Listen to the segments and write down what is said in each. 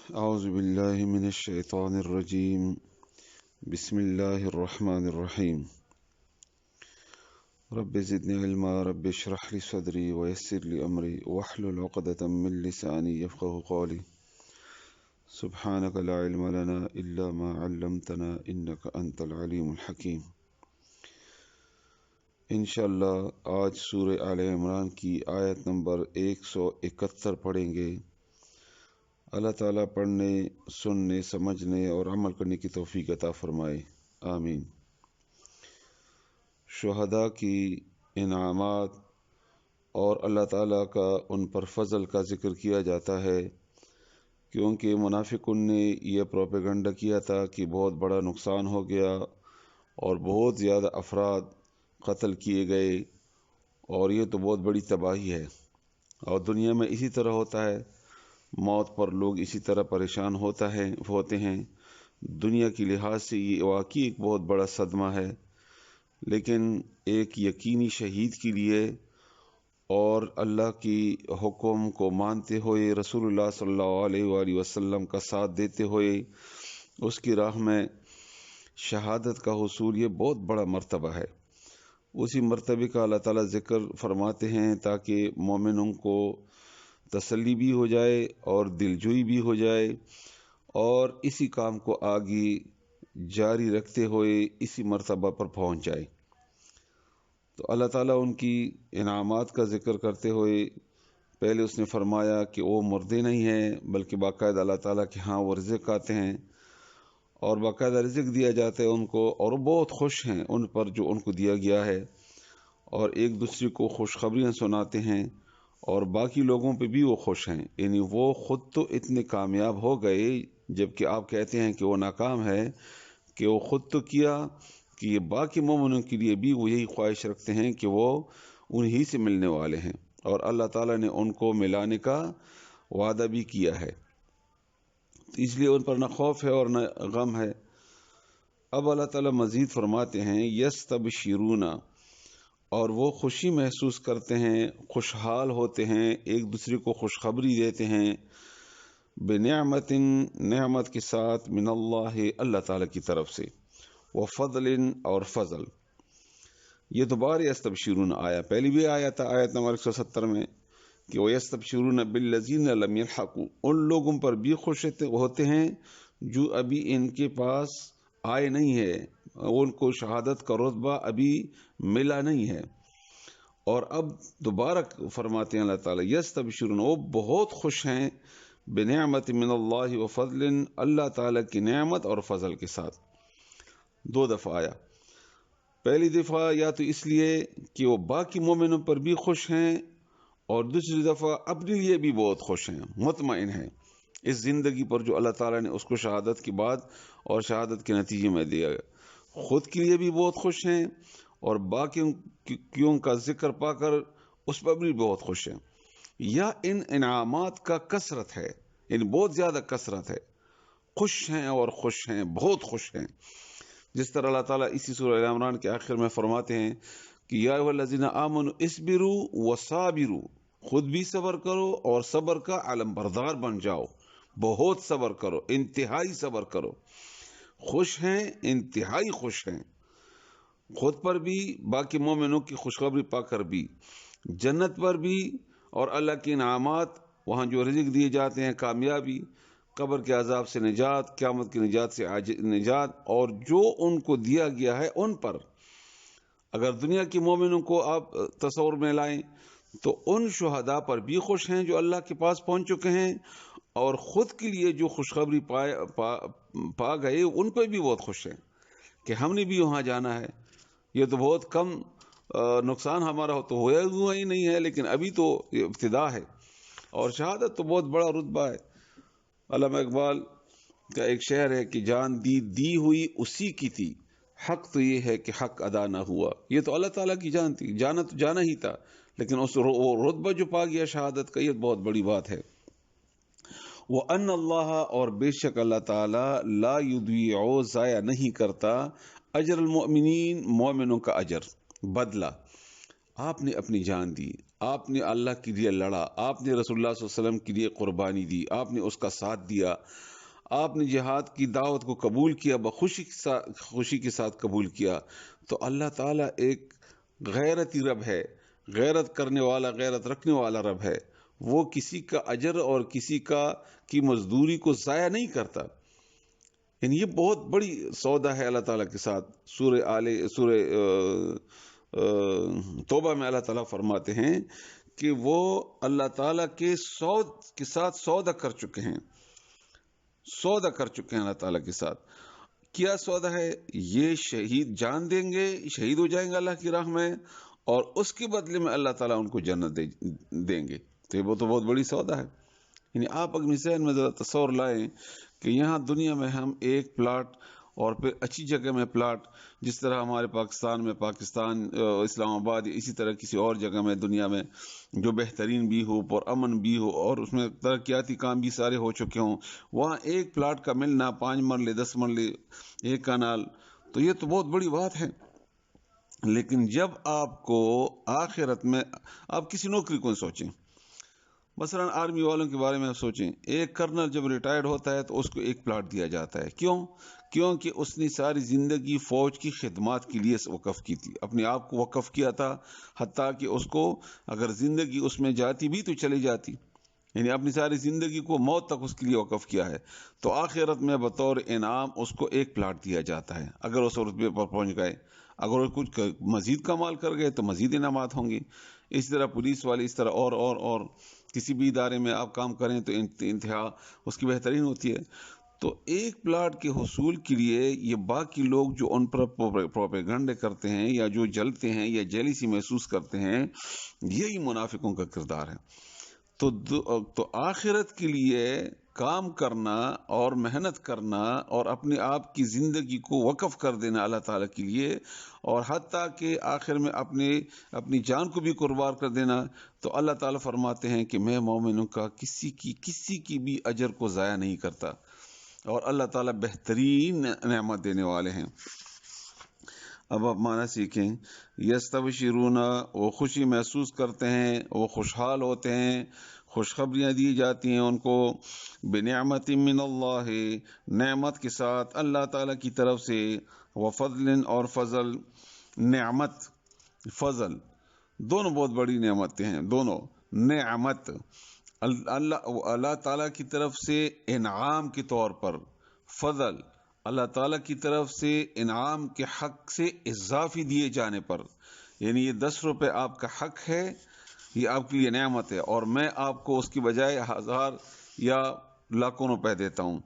أعوذ بالله من الشيطان الرجيم. بسم الله الرحمن الرحيم. رب زدني علما رب اشرح لي صدري ويسر لي أمري واحلل عقدة من لساني يفقه قولي. سبحانك لا علم لنا إلا ما علمتنا إنك أنت العليم الحكيم. انشاءاللہ آج سورہ آل عمران کی آیت نمبر 171 پڑھیں گے. اللہ تعالیٰ پڑھنے، سننے، سمجھنے اور عمل کرنے کی توفیق عطا فرمائے، آمین. شہداء کی انعامات اور اللہ تعالیٰ کا ان پر فضل کا ذکر کیا جاتا ہے، کیونکہ منافقون نے یہ پروپیگنڈا کیا تھا کہ بہت بڑا نقصان ہو گیا اور بہت زیادہ افراد قتل کیے گئے اور یہ تو بہت بڑی تباہی ہے. اور دنیا میں اسی طرح ہوتا ہے، موت پر لوگ اسی طرح پریشان ہوتے ہیں. دنیا کی لحاظ سے یہ واقعی ایک بہت بڑا صدمہ ہے، لیکن ایک یقینی شہید کے لیے اور اللہ کی حکم کو مانتے ہوئے، رسول اللہ صلی اللہ علیہ وآلہ وسلم کا ساتھ دیتے ہوئے اس کی راہ میں شہادت کا حصول، یہ بہت بڑا مرتبہ ہے. اسی مرتبے کا اللہ تعالیٰ ذکر فرماتے ہیں تاکہ مومنوں کو تسلی بھی ہو جائے اور دلجوئی بھی ہو جائے اور اسی کام کو آگے جاری رکھتے ہوئے اسی مرتبہ پر پہنچ جائے. تو اللہ تعالیٰ ان کی انعامات کا ذکر کرتے ہوئے پہلے اس نے فرمایا کہ وہ مردے نہیں ہیں، بلکہ باقاعدہ اللہ تعالیٰ کے ہاں وہ رزق آتے ہیں اور باقاعدہ رزق دیا جاتا ہے ان کو، اور وہ بہت خوش ہیں ان پر جو ان کو دیا گیا ہے، اور ایک دوسرے کو خوشخبریاں سناتے ہیں اور باقی لوگوں پہ بھی وہ خوش ہیں. یعنی وہ خود تو اتنے کامیاب ہو گئے، جبکہ آپ کہتے ہیں کہ وہ ناکام ہے، کہ وہ خود تو کیا کہ یہ باقی مومنوں کے لیے بھی وہ یہی خواہش رکھتے ہیں کہ وہ انہی سے ملنے والے ہیں، اور اللہ تعالیٰ نے ان کو ملانے کا وعدہ بھی کیا ہے، اس لیے ان پر نہ خوف ہے اور نہ غم ہے. اب اللہ تعالیٰ مزید فرماتے ہیں یستبشرون، اور وہ خوشی محسوس کرتے ہیں، خوشحال ہوتے ہیں، ایک دوسرے کو خوشخبری دیتے ہیں، بنعمت، نعمت کے ساتھ، من اللہ، اللہ تعالیٰ کی طرف سے، وفضل، اور فضل. یہ دوبارہ یستبشرون آیا، پہلی بھی آیا تھا آیت نمبر 170 میں کہ وَيَسْتَبْشِرُونَ بِالَّذِينَ لَمْ يَلْحَقُوا، ان لوگوں پر بھی خوش ہوتے ہیں جو ابھی ان کے پاس آئے نہیں ہے، ان کو شہادت کا رتبہ ابھی ملا نہیں ہے. اور اب دوبارہ فرماتے ہیں اللہ تعالیٰ یستبشرون، وہ بہت خوش ہیں، بنعمت من اللہ وفضل، اللہ تعالیٰ کی نعمت اور فضل کے ساتھ. دو دفعہ آیا، پہلی دفعہ یا تو اس لیے کہ وہ باقی مومنوں پر بھی خوش ہیں، اور دوسری دفعہ اپنے لیے بھی بہت خوش ہیں، مطمئن ہیں اس زندگی پر جو اللہ تعالیٰ نے اس کو شہادت کے بعد اور شہادت کے نتیجے میں دیا. خود کے لیے بھی بہت خوش ہیں اور باقیوں کا ذکر پا کر اس پر بھی بہت خوش ہیں. یا ان انعامات کا کثرت ہے، ان بہت زیادہ کثرت ہے، خوش ہیں اور خوش ہیں، بہت خوش ہیں. جس طرح اللہ تعالیٰ اسی سورہ آل عمران کے آخر میں فرماتے ہیں کہ یا ایھا الذین آمنوا اصبروا وصابروا، خود بھی صبر کرو اور صبر کا علم بردار بن جاؤ، بہت صبر کرو، انتہائی صبر کرو. خوش ہیں، انتہائی خوش ہیں، خود پر بھی، باقی مومنوں کی خوشخبری پا کر بھی، جنت پر بھی، اور اللہ کے انعامات، وہاں جو رزق دیے جاتے ہیں، کامیابی، قبر کے عذاب سے نجات، قیامت کی نجات سے نجات، اور جو ان کو دیا گیا ہے ان پر. اگر دنیا کے مومنوں کو آپ تصور میں لائیں تو ان شہداء پر بھی خوش ہیں جو اللہ کے پاس پہنچ چکے ہیں، اور خود کے لیے جو خوشخبری پا گئے ان پہ بھی بہت خوش ہیں کہ ہم نے بھی وہاں جانا ہے. یہ تو بہت کم نقصان ہمارا تو ہوا ہی نہیں ہے، لیکن ابھی تو ابتدا ہے، اور شہادت تو بہت بڑا رتبہ ہے. علامہ اقبال کا ایک شعر ہے کہ جان دی ہوئی اسی کی تھی، حق تو یہ ہے کہ حق ادا نہ ہوا. یہ تو اللہ تعالیٰ کی جان تھی، جانا تو جانا ہی تھا، لیکن اس وہ رتبہ جو پا گیا شہادت کا، یہ بہت بڑی بات ہے. وَأَنَّ اللَّهَ، اور بے شک اللہ تعالیٰ، لا يُضِيعُ، ضائع نہیں کرتا، اجر المؤمنین، مومنوں کا اجر، بدلہ. آپ نے اپنی جان دی، آپ نے اللہ کے لیے لڑا، آپ نے رسول اللہ صلی اللہ علیہ وسلم کے لیے قربانی دی، آپ نے اس کا ساتھ دیا، آپ نے جہاد کی دعوت کو قبول کیا، خوشی کے ساتھ قبول کیا، تو اللہ تعالیٰ ایک غیرتی رب ہے، غیرت کرنے والا، غیرت رکھنے والا رب ہے. وہ کسی کا اجر اور کسی کی مزدوری کو ضائع نہیں کرتا. یعنی یہ بہت بڑی سودا ہے اللہ تعالیٰ کے ساتھ. سورہ توبہ میں اللہ تعالیٰ فرماتے ہیں کہ وہ اللہ تعالیٰ کے ساتھ سودا کر چکے ہیں، سودا کر چکے ہیں اللہ تعالیٰ کے ساتھ. کیا سودا ہے؟ یہ شہید جان دیں گے، شہید ہو جائیں گے اللہ کی راہ میں، اور اس کے بدلے میں اللہ تعالیٰ ان کو جنت دیں گے. تو وہ تو بہت بڑی سودا ہے. یعنی آپ اپنی ذہن میں ذرا تصور لائیں کہ یہاں دنیا میں ہم ایک پلاٹ، اور پھر اچھی جگہ میں پلاٹ، جس طرح ہمارے پاکستان میں اسلام آباد، اسی طرح کسی اور جگہ میں دنیا میں جو بہترین بھی ہو، پر امن بھی ہو، اور اس میں ترقیاتی کام بھی سارے ہو چکے ہوں، وہاں ایک پلاٹ کا ملنا 5 مرلے 10 مرلے ایک کنال، تو یہ تو بہت بڑی بات ہے. لیکن جب آپ کو آخرت میں، آپ کسی نوکری کو سوچیں، مثلا آرمی والوں کے بارے میں سوچیں، ایک کرنل جب ریٹائرڈ ہوتا ہے تو اس کو ایک پلاٹ دیا جاتا ہے. کیونکہ اس نے ساری زندگی فوج کی خدمات کے لیے وقف کی تھی، اپنے آپ کو وقف کیا تھا، حتیٰ کہ اس کو اگر زندگی اس میں جاتی بھی تو چلی جاتی، یعنی اپنی ساری زندگی کو موت تک اس کے لیے وقف کیا ہے. تو آخرت میں بطور انعام اس کو ایک پلاٹ دیا جاتا ہے اگر اس رتبے پر پہنچ گئے. اگر وہ کچھ مزید کمال کر گئے تو مزید انعامات ہوں گے. اس طرح پولیس والے، اس طرح اور کسی بھی ادارے میں آپ کام کریں تو انتہا اس کی بہترین ہوتی ہے. تو ایک پلاٹ کے حصول کے لیے یہ باقی لوگ جو ان پر پروپیگنڈے کرتے ہیں، یا جو جلتے ہیں یا جیلیسی محسوس کرتے ہیں، یہی منافقوں کا کردار ہے. تو آخرت کے لیے کام کرنا اور محنت کرنا اور اپنے آپ کی زندگی کو وقف کر دینا اللہ تعالیٰ کے لیے، اور حتیٰ کہ آخر میں اپنی جان کو بھی قربان کر دینا، تو اللہ تعالیٰ فرماتے ہیں کہ میں مومنوں کا کسی کی بھی اجر کو ضائع نہیں کرتا، اور اللہ تعالیٰ بہترین نعمت دینے والے ہیں. اب آپ معنی سیکھیں. یستبشرون، وہ خوشی محسوس کرتے ہیں، وہ خوشحال ہوتے ہیں، خوشخبریاں دی جاتی ہیں ان کو، بنعمت من اللہ، نعمت کے ساتھ اللہ تعالیٰ کی طرف سے، وفضل، اور فضل. نعمت، فضل، دونوں بہت بڑی نعمتیں ہیں. دونوں نعمت اللہ تعالیٰ کی طرف سے انعام کے طور پر، فضل اللہ تعالیٰ کی طرف سے انعام کے حق سے اضافی دیے جانے پر. یعنی یہ 10 روپے آپ کا حق ہے، یہ آپ کے لیے نعمت ہے، اور میں آپ کو اس کی بجائے 1000 یا لاکھوں روپے دیتا ہوں.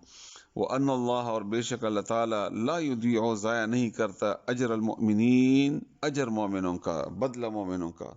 وَأَنَّ اللَّهَ، اور بے شک اللہ تعالیٰ، لا یضیع، ضائع نہیں کرتا، اجر المؤمنین، اجر مومنوں کا، بدلہ مومنوں کا.